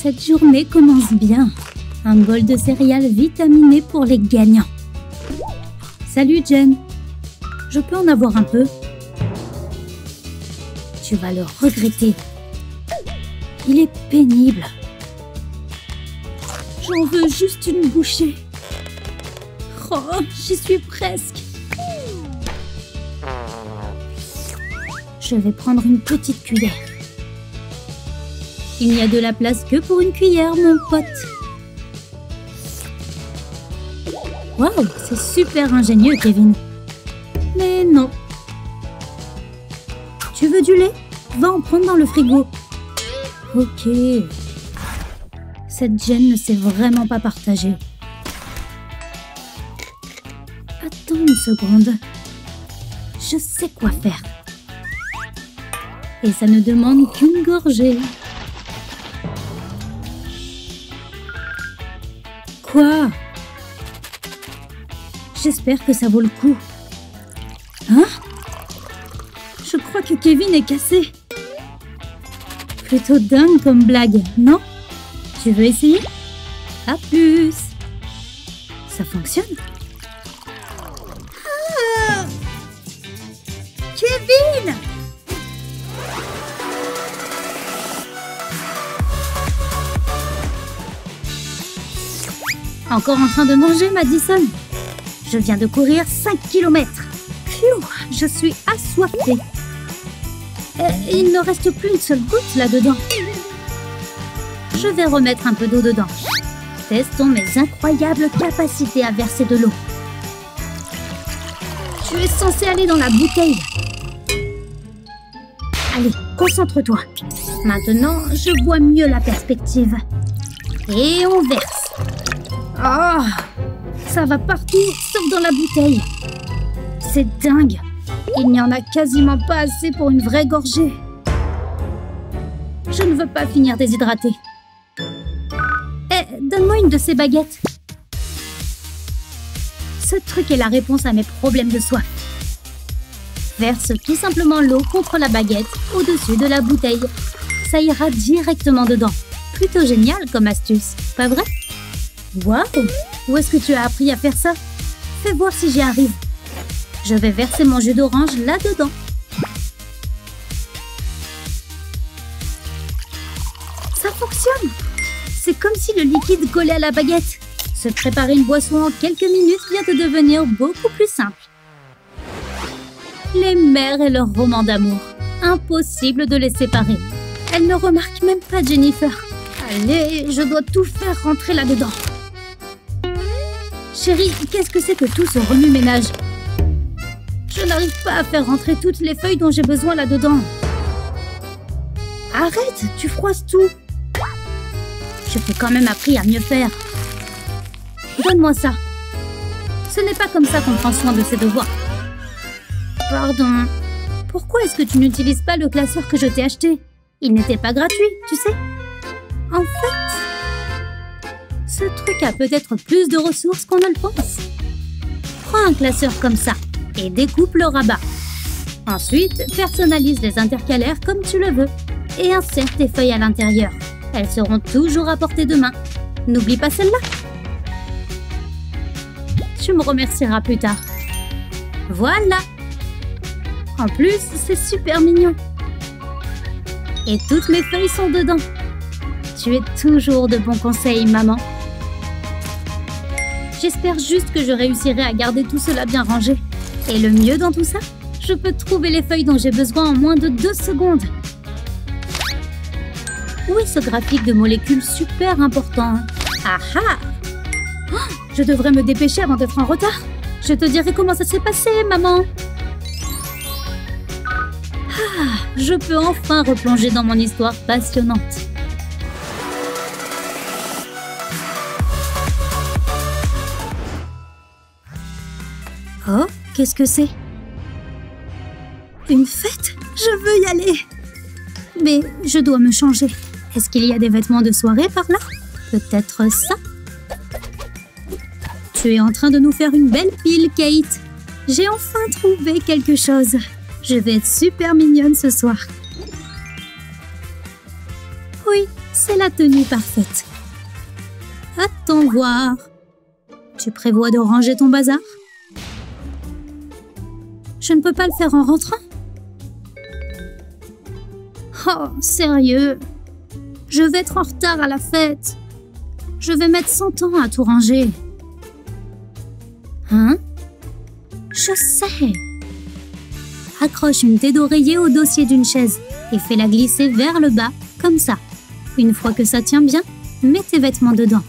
Cette journée commence bien. Un bol de céréales vitaminées pour les gagnants. Salut Jen. Je peux en avoir un peu? Tu vas le regretter. Il est pénible. J'en veux juste une bouchée. Oh, j'y suis presque. Je vais prendre une petite cuillère. Il n'y a de la place que pour une cuillère, mon pote. Waouh, c'est super ingénieux, Kevin. Mais non. Tu veux du lait? Va en prendre dans le frigo. Ok. Cette Jen ne sait vraiment pas partager. Attends une seconde. Je sais quoi faire. Et ça ne demande qu'une gorgée. Quoi? J'espère que ça vaut le coup. Hein? Je crois que Kevin est cassé. Plutôt dingue comme blague, non? Tu veux essayer? À plus! Ça fonctionne? Ah! Kevin! Encore en train de manger, Madison? Je viens de courir 5 km. Pfiou, je suis assoiffée. Il ne reste plus une seule goutte là-dedans. Je vais remettre un peu d'eau dedans. Testons mes incroyables capacités à verser de l'eau. Tu es censé aller dans la bouteille. Allez, concentre-toi. Maintenant, je vois mieux la perspective. Et on verse. Oh, ça va partout, sauf dans la bouteille. C'est dingue. Il n'y en a quasiment pas assez pour une vraie gorgée. Je ne veux pas finir déshydraté. Donne-moi une de ces baguettes. Ce truc est la réponse à mes problèmes de soif. Verse tout simplement l'eau contre la baguette au-dessus de la bouteille. Ça ira directement dedans. Plutôt génial comme astuce, pas vrai? Waouh! Où est-ce que tu as appris à faire ça? Fais voir si j'y arrive. Je vais verser mon jus d'orange là-dedans. Ça fonctionne! C'est comme si le liquide collait à la baguette. Se préparer une boisson en quelques minutes vient de devenir beaucoup plus simple. Les mères et leur roman d'amour. Impossible de les séparer. Elle ne remarque même pas Jennifer. Allez, je dois tout faire rentrer là-dedans. Chérie, qu'est-ce que c'est que tout ce remue-ménage? Je n'arrive pas à faire rentrer toutes les feuilles dont j'ai besoin là-dedans. Arrête, tu froisses tout. Je t'ai quand même appris à mieux faire. Donne-moi ça. Ce n'est pas comme ça qu'on prend soin de ses devoirs. Pardon. Pourquoi est-ce que tu n'utilises pas le classeur que je t'ai acheté? Il n'était pas gratuit, tu sais. En fait, ce truc a peut-être plus de ressources qu'on ne le pense. Prends un classeur comme ça et découpe le rabat. Ensuite, personnalise les intercalaires comme tu le veux et insère tes feuilles à l'intérieur. Elles seront toujours à portée de main. N'oublie pas celle-là. Tu me remercieras plus tard. Voilà. En plus, c'est super mignon. Et toutes mes feuilles sont dedans. Tu es toujours de bons conseils, maman. J'espère juste que je réussirai à garder tout cela bien rangé. Et le mieux dans tout ça, je peux trouver les feuilles dont j'ai besoin en moins de 2 secondes. Où est ce graphique de molécules super important? Ah ah! Oh, je devrais me dépêcher avant d'être en retard. Je te dirai comment ça s'est passé, maman. Ah, je peux enfin replonger dans mon histoire passionnante. Oh, qu'est-ce que c'est? Une fête? Je veux y aller. Mais je dois me changer. Est-ce qu'il y a des vêtements de soirée par là? Peut-être ça? Tu es en train de nous faire une belle pile, Kate. J'ai enfin trouvé quelque chose. Je vais être super mignonne ce soir. Oui, C'est la tenue parfaite. Attends voir. Tu prévois de ranger ton bazar? Je ne peux pas le faire en rentrant. Oh, sérieux? Je vais être en retard à la fête. Je vais mettre 100 ans à tout ranger. Hein? Je sais. Accroche une thé d'oreiller au dossier d'une chaise et fais-la glisser vers le bas, comme ça. Une fois que ça tient bien, mets tes vêtements dedans.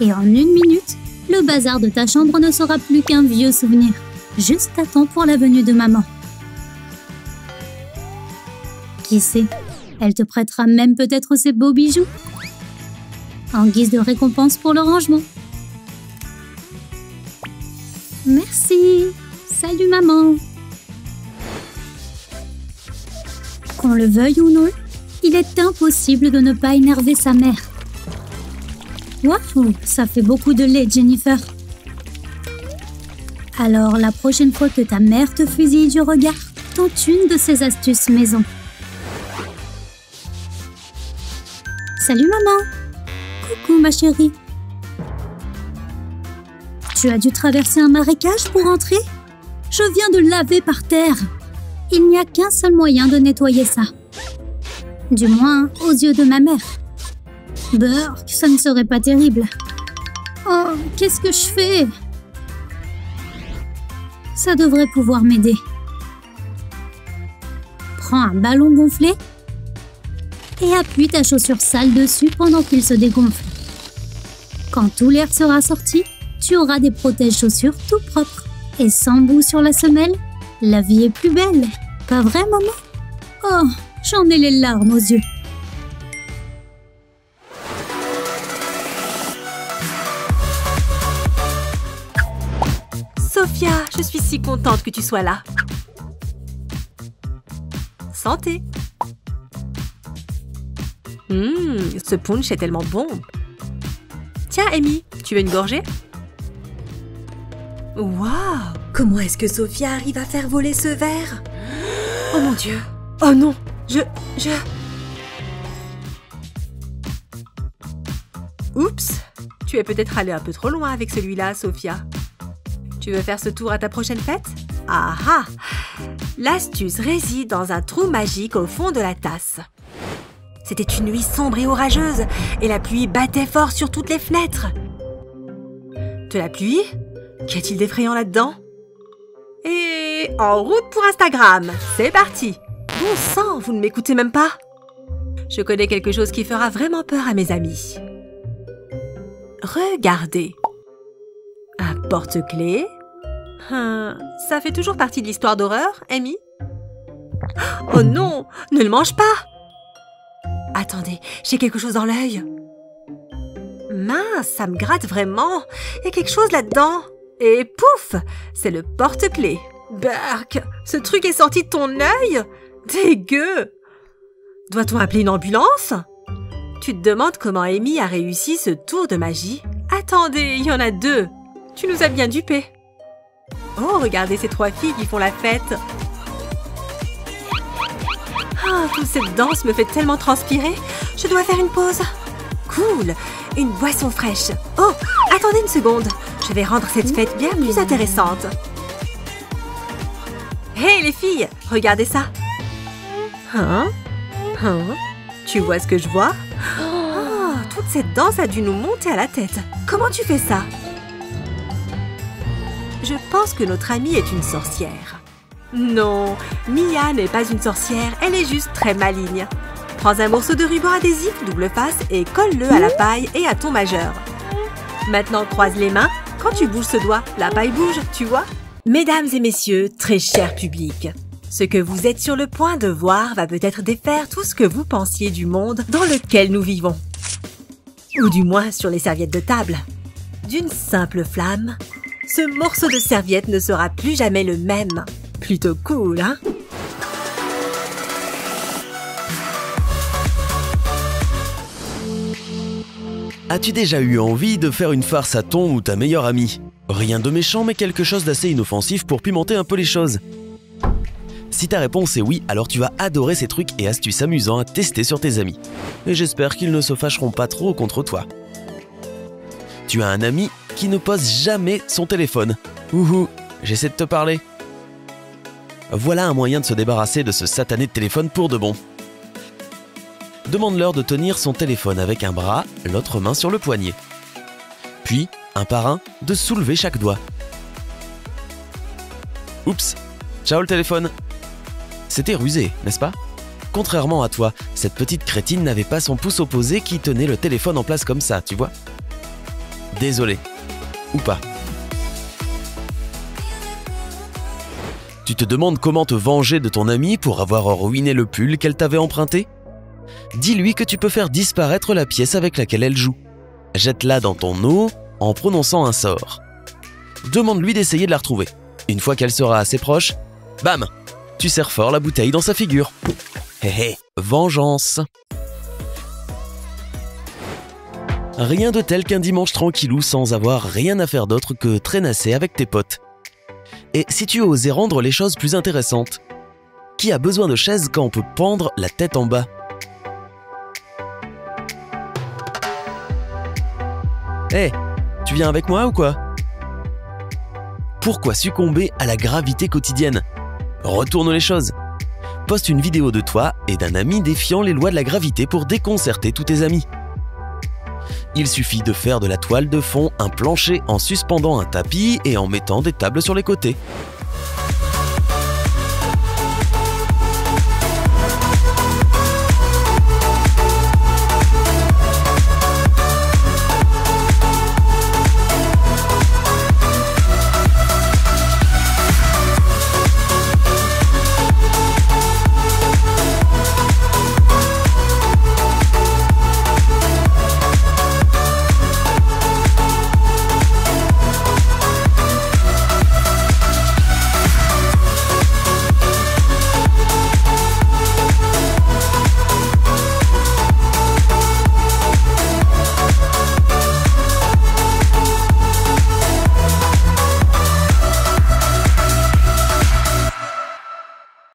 Et en 1 minute, le bazar de ta chambre ne sera plus qu'un vieux souvenir. Juste à temps pour la venue de maman. Qui sait, elle te prêtera même peut-être ses beaux bijoux. En guise de récompense pour le rangement. Merci. Salut maman. Qu'on le veuille ou non, il est impossible de ne pas énerver sa mère. Waouh, ça fait beaucoup de lait, Jennifer. Alors, la prochaine fois que ta mère te fusille du regard, tente une de ses astuces maison. Salut maman. Coucou ma chérie. Tu as dû traverser un marécage pour entrer? Je viens de laver par terre. Il n'y a qu'un seul moyen de nettoyer ça. Du moins, aux yeux de ma mère. Burk, ça ne serait pas terrible. Oh, qu'est-ce que je fais? Ça devrait pouvoir m'aider. Prends un ballon gonflé et appuie ta chaussure sale dessus pendant qu'il se dégonfle. Quand tout l'air sera sorti, tu auras des protège-chaussures tout propres. Et sans bout sur la semelle, la vie est plus belle. Pas vrai, maman? Oh, j'en ai les larmes aux yeux. Sophia, je suis si contente que tu sois là. Santé. Ce punch est tellement bon. Tiens, Amy, tu veux une gorgée? Waouh! Comment est-ce que Sophia arrive à faire voler ce verre? Oh mon Dieu! Oh non! Oups! Tu es peut-être allée un peu trop loin avec celui-là, Sophia. Tu veux faire ce tour à ta prochaine fête? Ah ah! L'astuce réside dans un trou magique au fond de la tasse. C'était une nuit sombre et orageuse, et la pluie battait fort sur toutes les fenêtres. De la pluie? Qu'y a-t-il d'effrayant là-dedans? Et en route pour Instagram! C'est parti! Bon sang, vous ne m'écoutez même pas? Je connais quelque chose qui fera vraiment peur à mes amis. Regardez! Un porte-clés? Ça fait toujours partie de l'histoire d'horreur, Amy? Oh non! Ne le mange pas! Attendez, j'ai quelque chose dans l'œil. Mince, ça me gratte vraiment. Il y a quelque chose là-dedans. Et pouf! C'est le porte-clés. Burk, ce truc est sorti de ton œil? Dégueu! Doit-on appeler une ambulance? Tu te demandes comment Amy a réussi ce tour de magie? Attendez, il y en a 2. Tu nous as bien dupés. Oh, regardez ces 3 filles qui font la fête. Ah, toute cette danse me fait tellement transpirer. Je dois faire une pause. Cool, une boisson fraîche. Oh, attendez une seconde. Je vais rendre cette fête bien plus intéressante. Hé, les filles, regardez ça. Tu vois ce que je vois? Oh, toute cette danse a dû nous monter à la tête. Comment tu fais ça? Je pense que notre amie est une sorcière. Non, Mia n'est pas une sorcière, elle est juste très maligne. Prends un morceau de ruban adhésif double face et colle-le à la paille et à ton majeur. Maintenant, croise les mains. Quand tu bouges ce doigt, la paille bouge, tu vois? Mesdames et messieurs, très cher public, ce que vous êtes sur le point de voir va peut-être défaire tout ce que vous pensiez du monde dans lequel nous vivons. Ou du moins sur les serviettes de table. D'une simple flamme, ce morceau de serviette ne sera plus jamais le même. Plutôt cool, hein? As-tu déjà eu envie de faire une farce à ton ou ta meilleure amie? Rien de méchant, mais quelque chose d'assez inoffensif pour pimenter un peu les choses. Si ta réponse est oui, alors tu vas adorer ces trucs et astuces amusants à tester sur tes amis. Et j'espère qu'ils ne se fâcheront pas trop contre toi. Tu as un ami qui ne pose jamais son téléphone. Ouhou, j'essaie de te parler. Voilà un moyen de se débarrasser de ce satané de téléphone pour de bon. Demande-leur de tenir son téléphone avec un bras, l'autre main sur le poignet. Puis, un par un, de soulever chaque doigt. Oups, ciao le téléphone. C'était rusé, n'est-ce pas? Contrairement à toi, cette petite crétine n'avait pas son pouce opposé qui tenait le téléphone en place comme ça, tu vois? Désolé. Ou pas. Tu te demandes comment te venger de ton amie pour avoir ruiné le pull qu'elle t'avait emprunté? Dis-lui que tu peux faire disparaître la pièce avec laquelle elle joue. Jette-la dans ton eau en prononçant un sort. Demande-lui d'essayer de la retrouver. Une fois qu'elle sera assez proche, bam! Tu serres fort la bouteille dans sa figure. Hé hé, vengeance! Rien de tel qu'un dimanche tranquillou sans avoir rien à faire d'autre que traînasser avec tes potes. Et si tu osais rendre les choses plus intéressantes? Qui a besoin de chaises quand on peut pendre la tête en bas? Hé, tu viens avec moi ou quoi? Pourquoi succomber à la gravité quotidienne? Retourne les choses. Poste une vidéo de toi et d'un ami défiant les lois de la gravité pour déconcerter tous tes amis. Il suffit de faire de la toile de fond un plancher en suspendant un tapis et en mettant des tables sur les côtés.